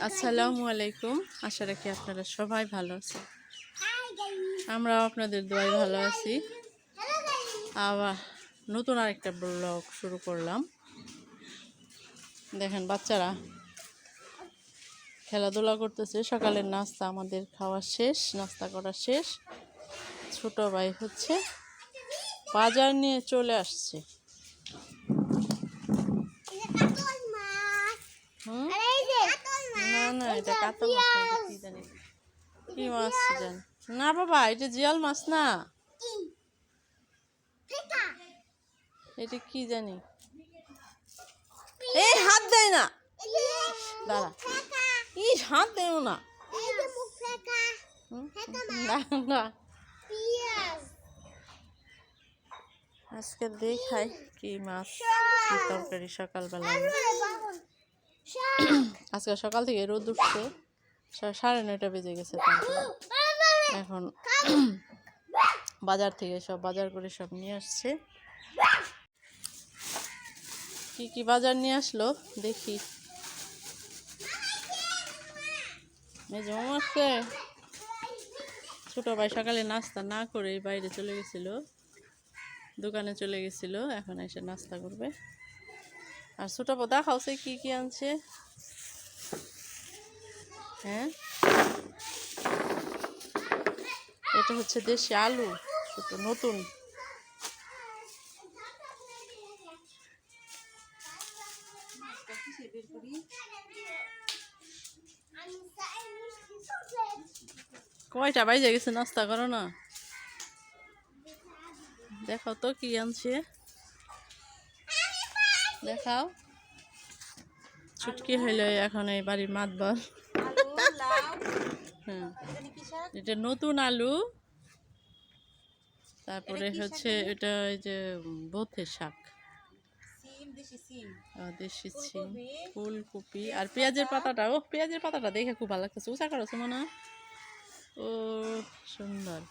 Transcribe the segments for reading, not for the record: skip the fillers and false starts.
আসসালামু আলাইকুম। আশা রাখি আপনারা সবাই ভালো আছেন। আমরাও আপনাদের দোয়ায় ভালো আছি। আবার নতুন আরেকটা ব্লগ শুরু করলাম। দেখেন বাচ্চারা খেলাধুলা করতেছে। সকালের নাস্তা আমাদের খাওয়া শেষ, নাস্তা করা শেষ। ছোট ভাই হচ্ছে বাজার নিয়ে চলে আসছে। না না, এটা কাতল মাছ না, এটা কি জানি কি মাছ জানি না বাবা, এটা জিয়াল মাছ না, এটা কি জানি। এই হাত দেয় না, দাঁড়া, হাত দেয় না, না। আজকে দেখাই কি মাছ, কি তরকারি সকালবেলায়। আজকে সকাল থেকে রোদ উঠছে, 9:30 বেজে গেছে। এখন বাজার থেকে সব বাজার করে সব নিয়ে আসছে। কি কি বাজার নিয়ে আসলো দেখি। আসছে ছোট ভাই সকালে নাস্তা না করে বাইরে চলে গেছিল, দোকানে চলে গেছিল। এখন এসে নাস্তা করবে। আর ছোট বউ দেখাওছে কি কি আনছে। হ্যাঁ, এটা হচ্ছে দেশি আলু, ছোট নতুন। কয়টা বাইজে গেছে, নাস্তা করো না। দেখাও তো কি আনছে, দেখাও। ছুটকি হইল এখন এই বাড়ির মাতবর। হ্যাঁ, এটা নতুন আলু। তারপরে হচ্ছে এটা এই যে বথের শাক, দেশি সিম, ফুলকপি আর পেঁয়াজের পাতাটা। ও পেঁয়াজের পাতাটা দেখে খুব ভালো লাগতেছে। উঁচা করেছে মনে, ও সুন্দর।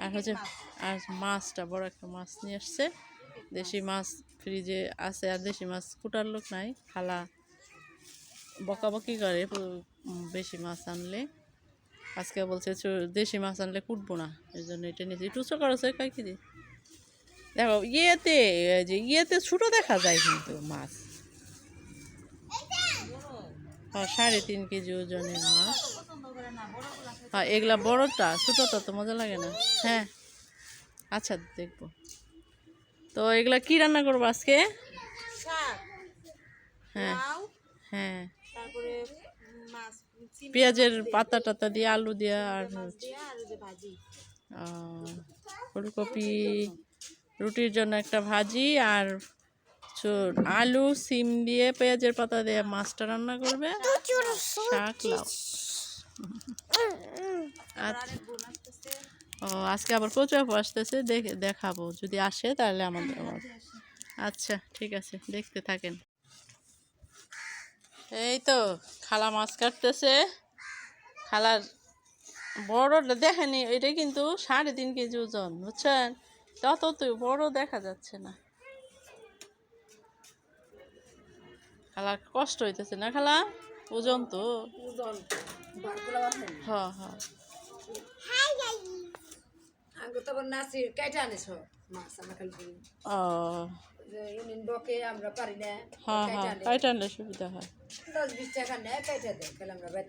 আর হচ্ছে আর মাছটা, বড় একটা মাছ নিয়ে আসছে। দেশি মাছ ফ্রিজে আছে, আর দেশি মাছ কুটার লোক নাই। খালা বকাবকি করে বেশি মাছ আনলে। আজকে বলছে দেশি মাছ আনলে কুটবো না, এই জন্য এটা নিয়েছি। একটু উঁচু করেছে কয় কেজি। দেখো ইয়েতে ছোটো দেখা যায় কিন্তু মাছ। 3.5 কেজি ওজনের মাছ। হ্যাঁ, এগুলা বড়টা, ছোটোটা তো মজা লাগে না। হ্যাঁ আচ্ছা, দেখবো। তো এগুলা কি রান্না করবো আজকে? হ্যাঁ হ্যাঁ, পেঁয়াজের পাতা টাতা দিয়ে, আলু দিয়ে, আর ফুলকপি, রুটির জন্য একটা ভাজি, আর আলু সিম দিয়ে পেঁয়াজের পাতা দিয়ে মাছটা রান্না করবে। শাক লাউ। ও আজকে আবার কচু আপু আসতেছে, দেখাবো যদি আসে তাহলে আমাদের। আচ্ছা ঠিক আছে, দেখতে থাকেন। এই তো খালা মাছ কাটতেছে। খালার বড়টা দেখেনি, এটা কিন্তু 3.5 কেজি ওজন, বুঝছেন? তত তো বড় দেখা যাচ্ছে না। খালার কষ্ট হইতেছে না খালা? ওজন তো। হ্যাঁ হ্যাঁ, সুবিধা হয়।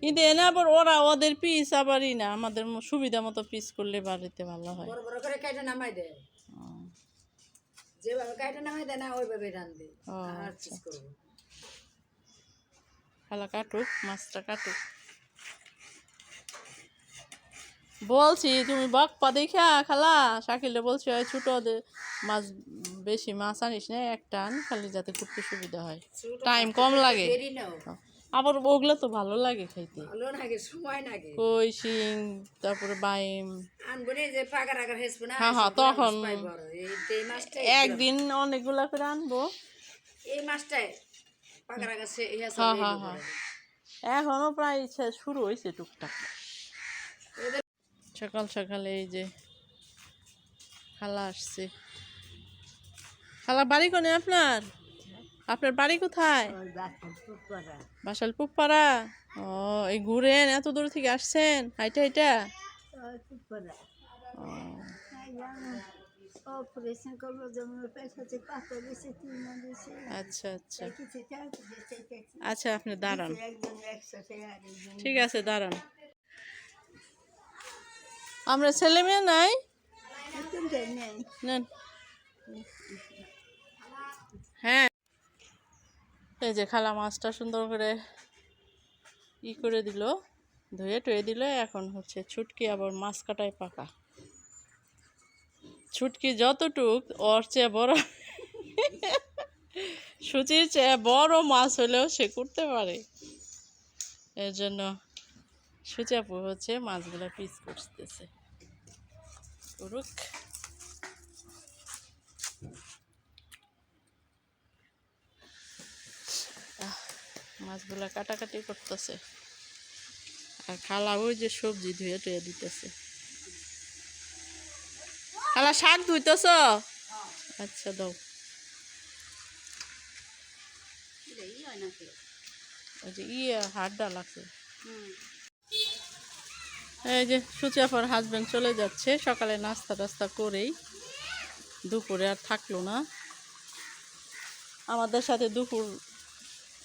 কিন্তু এনে আবার ওরা ওদের পিস আবারই না, আমাদের সুবিধা মতো পিস করলে বাড়িতে ভালো হয়। খালা কাটুক, মাছটা কাটুক। বলছি তুমি বকপা দেখা খালা শাকিলে বলছি ওই ছোট মাছ, বেশি মাছ আনিস না, একটা আন, খালি যাতে করতে সুবিধা হয়, টাইম কম লাগে। আবার ওগুলো তো ভালো লাগে খাইতে, কই শিং, তারপরে বাইম। হ্যাঁ হ্যাঁ, তখন একদিন অনেকগুলা করে আনবো। হ্যাঁ হ্যাঁ হ্যাঁ, এখনো প্রায় শুরু হয়েছে টুকটাক। সকাল সকালে এই যে খালা আসছে। খালা বাড়ি কোনে আপনার? আপনার বাড়ি কোথায়? বাসালপুরপাড়া। ও, এই ঘুরেন, এত দূর থেকে আসছেন হাইটা হাইটা? ও, আচ্ছা আচ্ছা আচ্ছা, আপনি দাঁড়ান, ঠিক আছে দাঁড়ান। আমরা ছেলে মেয়ে নাই? নেন। হ্যাঁ, এই যে খালা মাছটা সুন্দর করে করে দিল, ধুয়ে টুয়ে দিল। এখন হচ্ছে ছুটকি আবার মাছ কাটায় পাকা। ছুটকি যতটুক ওর চেয়ে বড়, সুচির চেয়ে বড় মাছ হলেও সে করতে পারে। এর জন্য সুচি আপু হচ্ছে মাছগুলো পিস করতেছে, করুক। মাছগুলা কাটাকাটি করতেছে, আর খালা ওই যে সবজি ধুয়ে টুয়ে দিতেছে। খালা শাক ধুইতেছ? আচ্ছা দাও। ওই যে হাড়টা লাগছে। এই যে সুচিয়াপার হাজবেন্ড চলে যাচ্ছে সকালে নাস্তা টাস্তা করেই, দুপুরে আর থাকলো না, আমাদের সাথে দুপুর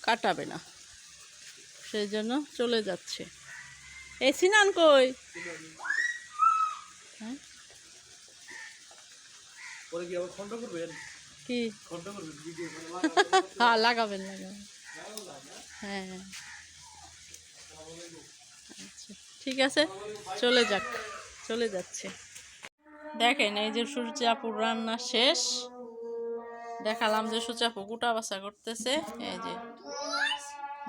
কাটাবে না, সেই জন্য চলে যাচ্ছে। এই সিনান কই? হ্যাঁ, কি হ্যাঁ লাগাবেন লাগাবেন, হ্যাঁ আচ্ছা ঠিক আছে, চলে যাক, চলে যাচ্ছে। দেখেন এই যে সূর্যাপুর রান্না শেষ, দেখালাম যে সূর্যাপু গোটা বাছা করতেছে। এই যে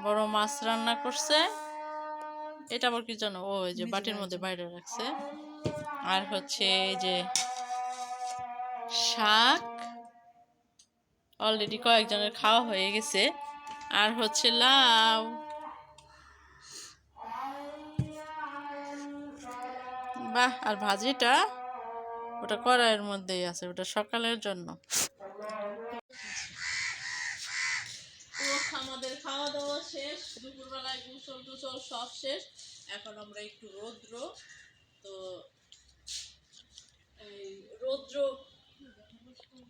বড় মাছ রান্না করছে, এটা আবার কি জানো, ও এই যে বাটির মধ্যে বাইরে রাখছে। আর হচ্ছে এই যে শাক অলরেডি কয়েকজনের খাওয়া হয়ে গেছে। আর হচ্ছে লাউ, বাহ। আর ভাজিটা ওটা কড়াইয়ের মধ্যেই আছে, ওটা সকালের জন্য। আমাদের খাওয়া দাওয়া শেষ, দুপুরবেলায় গোসল টোসল সব শেষ। এখন আমরা একটু রৌদ্র, তো এই রৌদ্র,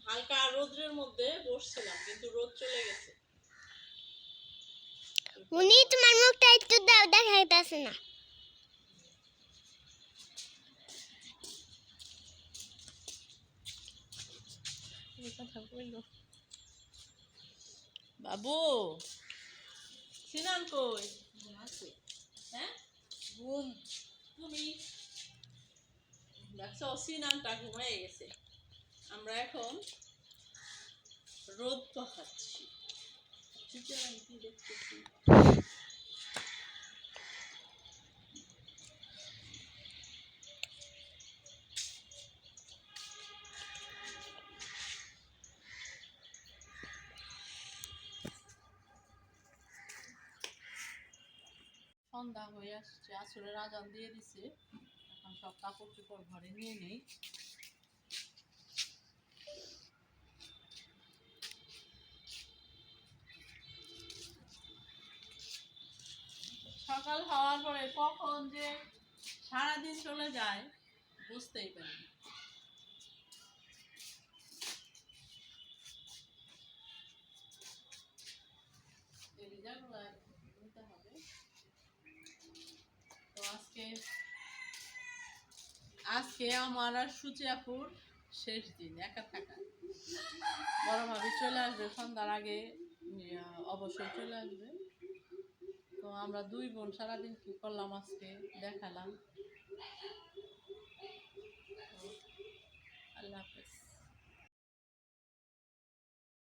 হালকা রৌদ্রের মধ্যে বসছিলাম, কিন্তু রোদ চলে গেছে। উনি তোমার মুখটা একটু দাও, দেখাইতাছে না। বাবু সিনান কই? হ্যাঁ, তুমি দেখছো সিনানটা ঘুমাই গেছে। আমরা এখন রোদ পাচ্ছি, কি দেখতেছি। সন্ধ্যা হয়ে আসছে, আসরের আজান দিয়ে দিছে। এখন সব কাপড় চোপড় ঘরে নিয়ে নেই। সকাল হওয়ার পরে কখন যে সারাদিন চলে যায় বুঝতেই পারি না। তো আজকে আমার আর সুচিয়াপুর শেষ দিন একা থাকা। বড় ভাবি চলে আসবে সন্ধ্যার আগে, অবশ্যই চলে আসবে। তো আমরা দুই বোন সারাদিন কি করলাম আজকে দেখালাম। আল্লাহ হাফেজ।